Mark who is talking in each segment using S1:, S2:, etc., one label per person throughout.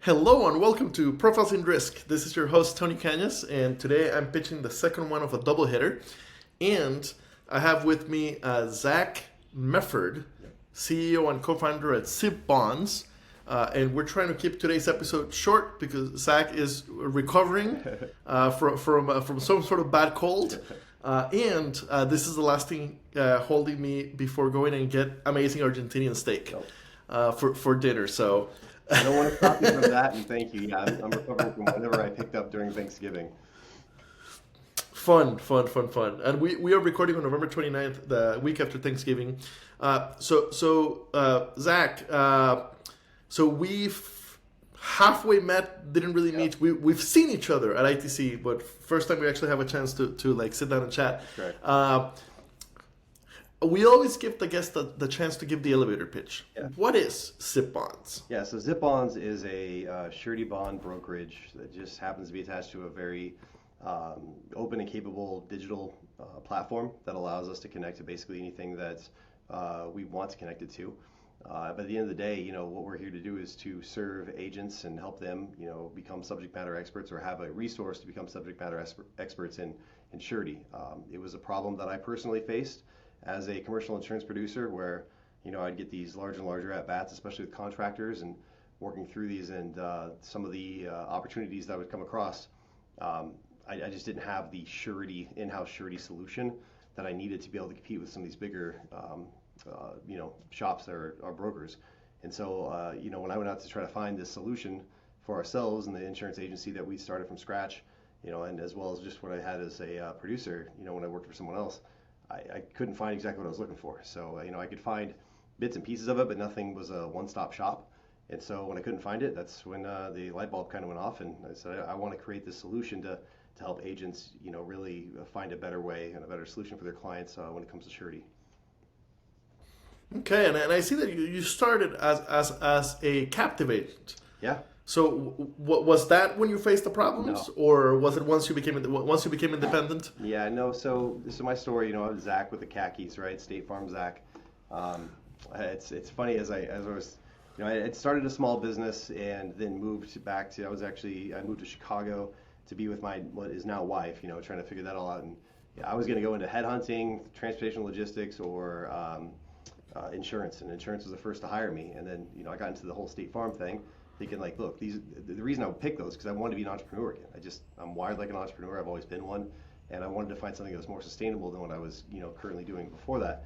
S1: Hello and welcome to Profiles in Risk. This is your host Tony Cañas, and today I'm pitching the second one of a double hitter. And I have with me Zach Mefferd, CEO and co-founder at Surety Bonds. And we're trying to keep today's episode short because Zach is recovering from some sort of bad cold. And this is the last thing holding me before going and get amazing Argentinian steak for dinner. So.
S2: I don't want to stop you from that, and thank you. Yeah, I'm recovering from whatever I picked up during Thanksgiving.
S1: Fun. And we are recording on November 29th, the week after Thanksgiving. Zach, so we've halfway met, didn't really meet. We've seen each other at ITC, but first time we actually have a chance to like sit down and chat.
S2: Right.
S1: We always give the guest the chance to give the elevator pitch.
S2: Yeah.
S1: What is Surety Bonds?
S2: Yeah, so Surety Bonds is a surety bond brokerage that just happens to be attached to a very open and capable digital platform that allows us to connect to basically anything that we want to connect it to. But at the end of the day, what we're here to do is to serve agents and help them, become subject matter experts or have a resource to become subject matter experts in surety. It was a problem that I personally faced as a commercial insurance producer where, I'd get these larger and larger at-bats, especially with contractors and working through these, and some of the opportunities that I would come across, I just didn't have the in-house surety solution that I needed to be able to compete with some of these bigger, shops that are brokers. And so, when I went out to try to find this solution for ourselves and the insurance agency that we started from scratch, and as well as just what I had as a producer, when I worked for someone else, I couldn't find exactly what I was looking for. So, I could find bits and pieces of it, but nothing was a one-stop shop. And so when I couldn't find it, that's when the light bulb kind of went off, and I said, I want to create this solution to help agents, really find a better way and a better solution for their clients when it comes to surety.
S1: Okay, and I see that you started as a captive agent.
S2: Yeah.
S1: So was that when you faced the problems,
S2: No.
S1: or was it once you became independent?
S2: Yeah, no. So this is my story. I was Zach with the khakis, right? State Farm Zach. It's funny as I was, I had started a small business and then moved back to. I moved to Chicago to be with my what is now wife. Trying to figure that all out. And I was going to go into headhunting, transportation logistics, or insurance. And insurance was the first to hire me. And then I got into the whole State Farm thing, thinking like, look, the reason I would pick those because I wanted to be an entrepreneur again. I'm wired like an entrepreneur. I've always been one, and I wanted to find something that was more sustainable than what I was, currently doing before that.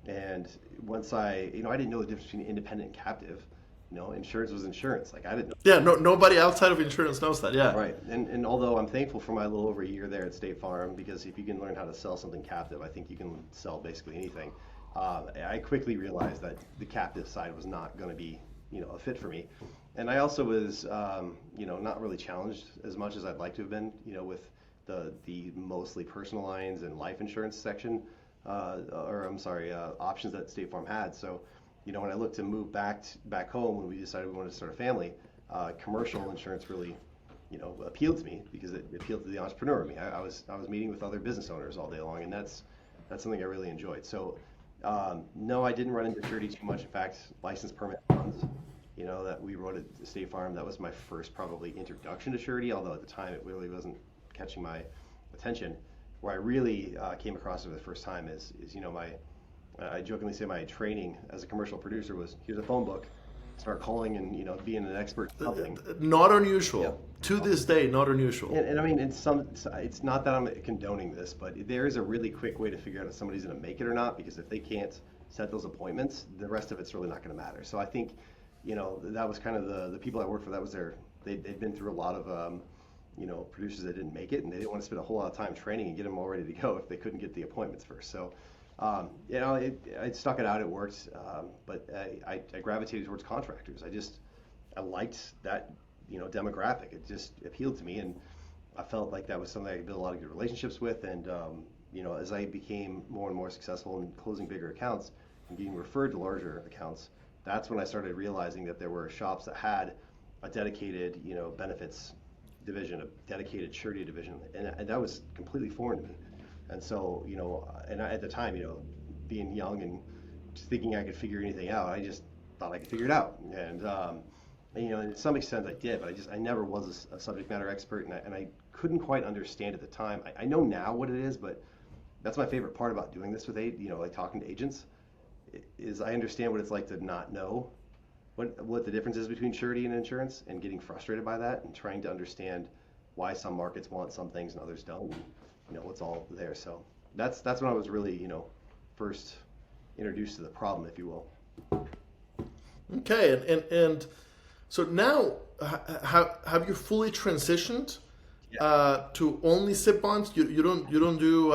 S2: And once I didn't know the difference between independent and captive. Insurance was insurance. Like I didn't know.
S1: Yeah, nobody outside of insurance knows that. Yeah.
S2: Right. And although I'm thankful for my little over a year there at State Farm, because if you can learn how to sell something captive, I think you can sell basically anything. I quickly realized that the captive side was not going to be, a fit for me. And I also was, not really challenged as much as I'd like to have been, with the mostly personal lines and life insurance section, options that State Farm had. So, when I looked to move back home, when we decided we wanted to start a family, commercial insurance really, appealed to me because it appealed to the entrepreneur in me. I was meeting with other business owners all day long, and that's something I really enjoyed. So, no, I didn't run into surety too much. In fact, licensed permanent funds, that we wrote at State Farm, that was my first probably introduction to surety, although at the time it really wasn't catching my attention. Where I really came across it for the first time is I jokingly say my training as a commercial producer was, here's a phone book, start calling and being an expert in something.
S1: Not unusual.
S2: Yeah.
S1: To this day, not unusual.
S2: And I mean, it's not that I'm condoning this, but there is a really quick way to figure out if somebody's going to make it or not, because if they can't set those appointments, the rest of it's really not going to matter. So I think, that was kind of the people I worked for, that was they'd been through a lot of, producers that didn't make it, and they didn't want to spend a whole lot of time training and get them all ready to go if they couldn't get the appointments first. So, I stuck it out, it worked, but I gravitated towards contractors. I liked that, demographic. It just appealed to me, and I felt like that was something I could build a lot of good relationships with. And, as I became more and more successful in closing bigger accounts and getting referred to larger accounts, that's when I started realizing that there were shops that had a dedicated, benefits division, a dedicated surety division, and that was completely foreign to me. And so, at the time, being young and just thinking I could figure anything out, I just thought I could figure it out. And And to some extent I did, but I never was a subject matter expert, and I couldn't quite understand at the time. I know now what it is, but that's my favorite part about doing this with like talking to agents, is I understand what it's like to not know what the difference is between surety and insurance, and getting frustrated by that, and trying to understand why some markets want some things and others don't, and what's all there. So that's when I was really, first introduced to the problem, if you will.
S1: Okay, and so now have you fully transitioned to only SIP bonds? You don't do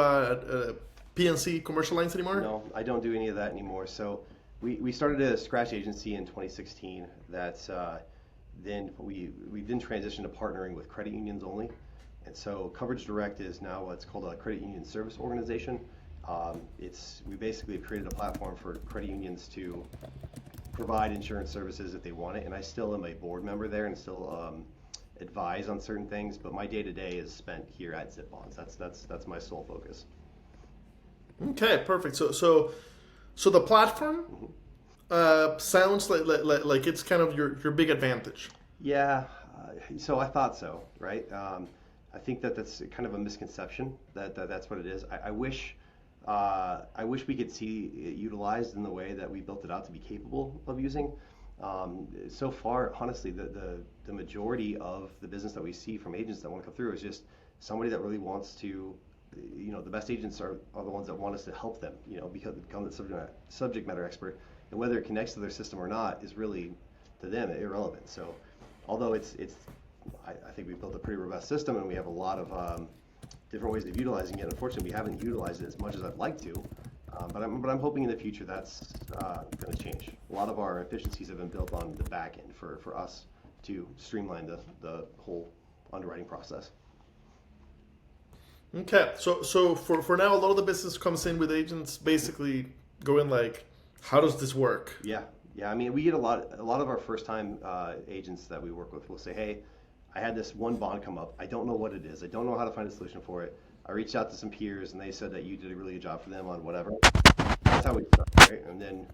S1: PNC commercial lines anymore?
S2: No, I don't do any of that anymore. So we started a scratch agency in 2016. That's then we then transitioned to partnering with credit unions only. And so Coverage Direct is now what's called a credit union service organization. We basically have created a platform for credit unions to provide insurance services if they want it. And I still am a board member there and still advise on certain things. But my day to day is spent here at SIP Bonds. That's my sole focus.
S1: Okay, perfect. So the platform sounds like it's kind of your big advantage.
S2: Yeah, so I thought so, right? I think that's kind of a misconception that's what it is. I wish we could see it utilized in the way that we built it out to be capable of using. So far, honestly, the majority of the business that we see from agents that want to come through is just somebody that really wants to, the best agents are the ones that want us to help them, become the subject matter expert. And whether it connects to their system or not is really, to them, irrelevant. So although I think we've built a pretty robust system, and we have a lot of different ways of utilizing it. Unfortunately, we haven't utilized it as much as I'd like to, but I'm hoping in the future that's going to change. A lot of our efficiencies have been built on the back end for us to streamline the whole underwriting process.
S1: Okay, so for now, a lot of the business comes in with agents basically going like, how does this work?
S2: Yeah. I mean, we get a lot of our first time agents that we work with will say, hey, I had this one bond come up. I don't know what it is. I don't know how to find a solution for it. I reached out to some peers, and they said that you did a really good job for them on whatever. That's how we start, right? And then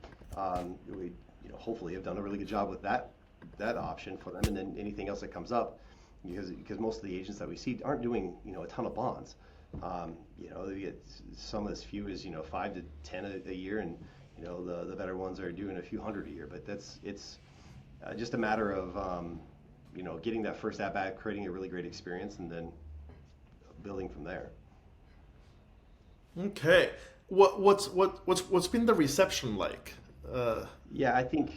S2: we, hopefully have done a really good job with that option for them. And then anything else that comes up, because most of the agents that we see aren't doing, a ton of bonds. They get some as few as 5 to 10 a year, and the better ones are doing a few hundred a year. But it's just a matter of getting that first at bat, creating a really great experience, and then building from there.
S1: Okay, what's been the reception like?
S2: Yeah, I think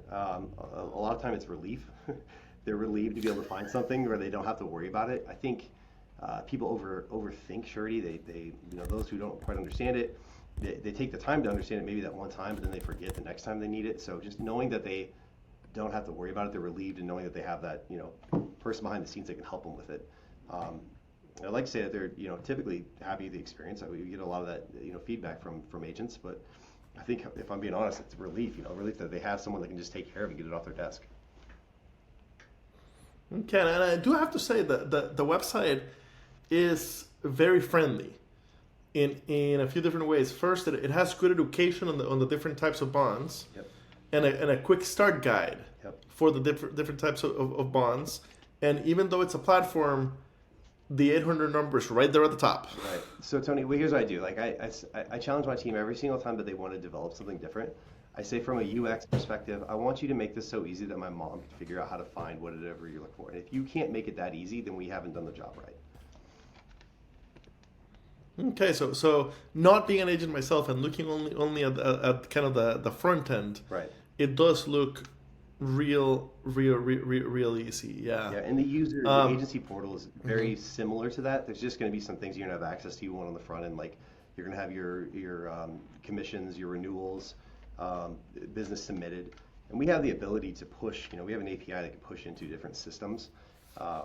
S2: a lot of time it's relief. They're relieved to be able to find something where they don't have to worry about it. I think people overthink surety. They those who don't quite understand it, they take the time to understand it maybe that one time, but then they forget the next time they need it. So just knowing that they don't have to worry about it, they're relieved, and knowing that they have that person behind the scenes that can help them with it. I'd like to say that they're typically happy with the experience. We get a lot of that feedback from agents, but I think if I'm being honest, it's relief. Relief that they have someone that can just take care of it and get it off their desk.
S1: Okay, and I do have to say that the website is very friendly in a few different ways. First, it has good education on the different types of bonds.
S2: Yep.
S1: And a quick start guide
S2: Yep.
S1: for the different types of bonds. And even though it's a platform, the 800 number is right there at the top.
S2: Right. So Tony, well, here's what I do. Like I challenge my team every single time that they want to develop something different. I say, from a UX perspective, I want you to make this so easy that my mom can figure out how to find whatever you're looking for. And if you can't make it that easy, then we haven't done the job right.
S1: Okay, so not being an agent myself and looking only at kind of the front end,
S2: Right.
S1: It does look real easy. Yeah.
S2: Yeah, and the agency portal is very similar to that. There's just going to be some things you're going to have access to. One on the front end, like you're going to have your commissions, your renewals, business submitted, and we have the ability to push. We have an API that can push into different systems. I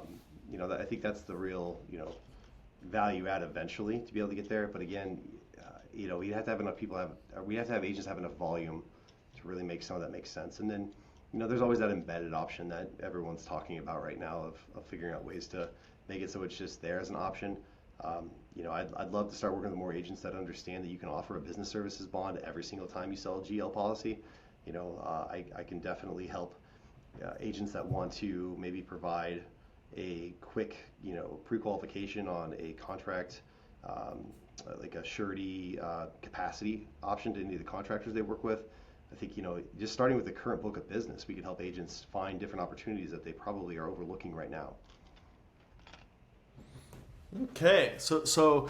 S2: think that's the real value add eventually to be able to get there. But again, we have to have enough people we have to have agents have enough volume to really make some of that make sense. And then there's always that embedded option that everyone's talking about right now of figuring out ways to make it so it's just there as an option. I'd love to start working with more agents that understand that you can offer a business services bond every single time you sell a GL policy. I can definitely help agents that want to maybe provide a quick, pre-qualification on a contract, like a surety capacity option to any of the contractors they work with. I think, just starting with the current book of business, we can help agents find different opportunities that they probably are overlooking right now.
S1: Okay, so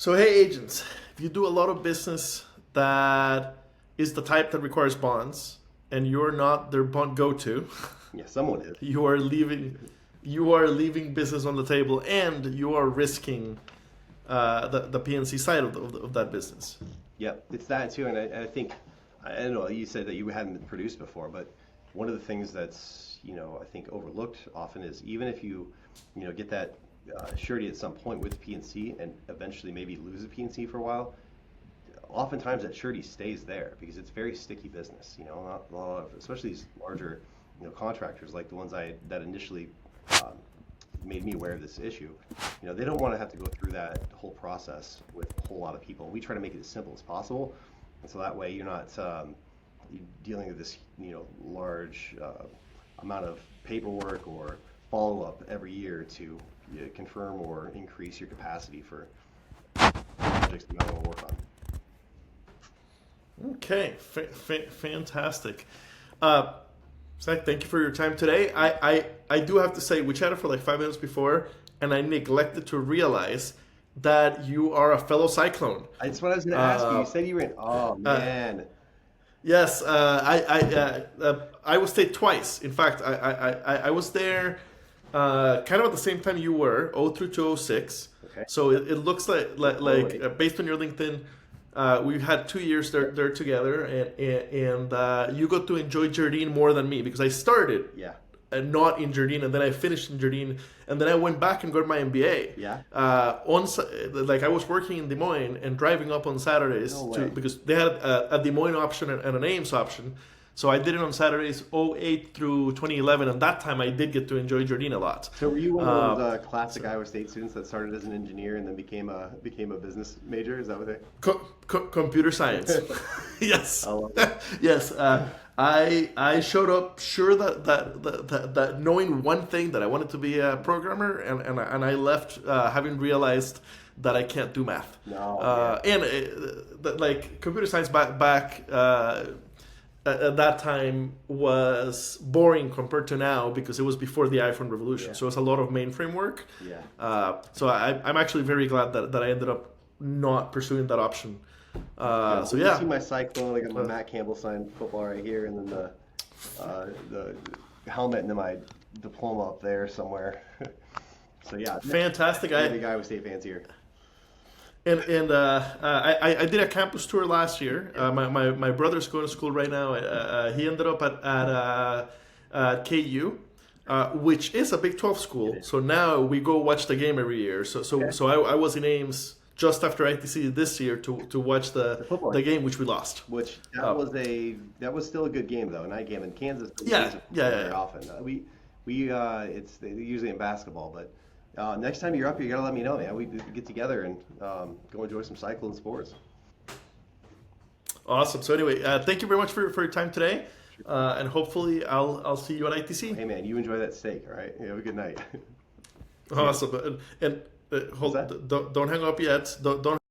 S1: hey agents, if you do a lot of business that is the type that requires bonds, and you're not their bond go-to,
S2: Yeah, someone is.
S1: you are leaving business on the table, and you are risking the PNC side of that business.
S2: Yep, it's that too, and I think, I don't know, you said that you hadn't been produced before, but one of the things that's, I think overlooked often is even if you, get that surety at some point with PNC and eventually maybe lose a PNC for a while, oftentimes that surety stays there because it's very sticky business. Not a lot of, especially these larger, contractors like the ones that initially made me aware of this issue. They don't want to have to go through that whole process with a whole lot of people. We try to make it as simple as possible, and so that way you're not dealing with this, large amount of paperwork or follow-up every year to confirm or increase your capacity for projects that you want to work on.
S1: Okay, fantastic. Zach, thank you for your time today. I do have to say, we chatted for like 5 minutes before, and I neglected to realize that you are a fellow Cyclone.
S2: That's what I was going to ask you. You said you were in. Oh man.
S1: Yes, I was there twice. In fact, I was there kind of at the same time you were, 03 to 06.
S2: Okay.
S1: So it looks like based on your LinkedIn, we had 2 years there together, and you got to enjoy Jardine more than me because I started not in Jardine, and then I finished in Jardine, and then I went back and got my MBA.
S2: Yeah.
S1: I was working in Des Moines and driving up on Saturdays because they had a Des Moines option and an Ames option. So I did it on Saturdays 08 through 2011, and that time I did get to enjoy Jardine a lot.
S2: So were you one of those classic Iowa State students that started as an engineer and then became a business major? Is that what they?
S1: Computer science. Yes.
S2: I love that.
S1: Yes. I showed up sure that knowing one thing, that I wanted to be a programmer, and I left having realized that I can't do math.
S2: No.
S1: And computer science back at that time was boring compared to now because it was before the iPhone revolution. Yeah. So it was a lot of mainframe work.
S2: Yeah.
S1: So I'm actually very glad that I ended up not pursuing that option.
S2: You see my Cyclone, I got my Matt Campbell signed football right here, and then the helmet, and then my diploma up there somewhere. So yeah.
S1: Fantastic.
S2: Big Iowa State fans here.
S1: And I did a campus tour last year. My brother's going to school right now. He ended up at KU, which is a Big 12 school. So now we go watch the game every year. So I was in Ames just after ITC this year to watch the game, which we lost.
S2: Which that was still a good game though, a night game in Kansas.
S1: Very
S2: often. We it's usually in basketball, but. Next time you're up here, you gotta let me know, man. We get together and go enjoy some cycling sports.
S1: Awesome. So anyway, thank you very much for your time today, and hopefully I'll see you at ITC.
S2: Hey man, you enjoy that steak, all right? You have a good night.
S1: Awesome. And don't hang up yet. Don't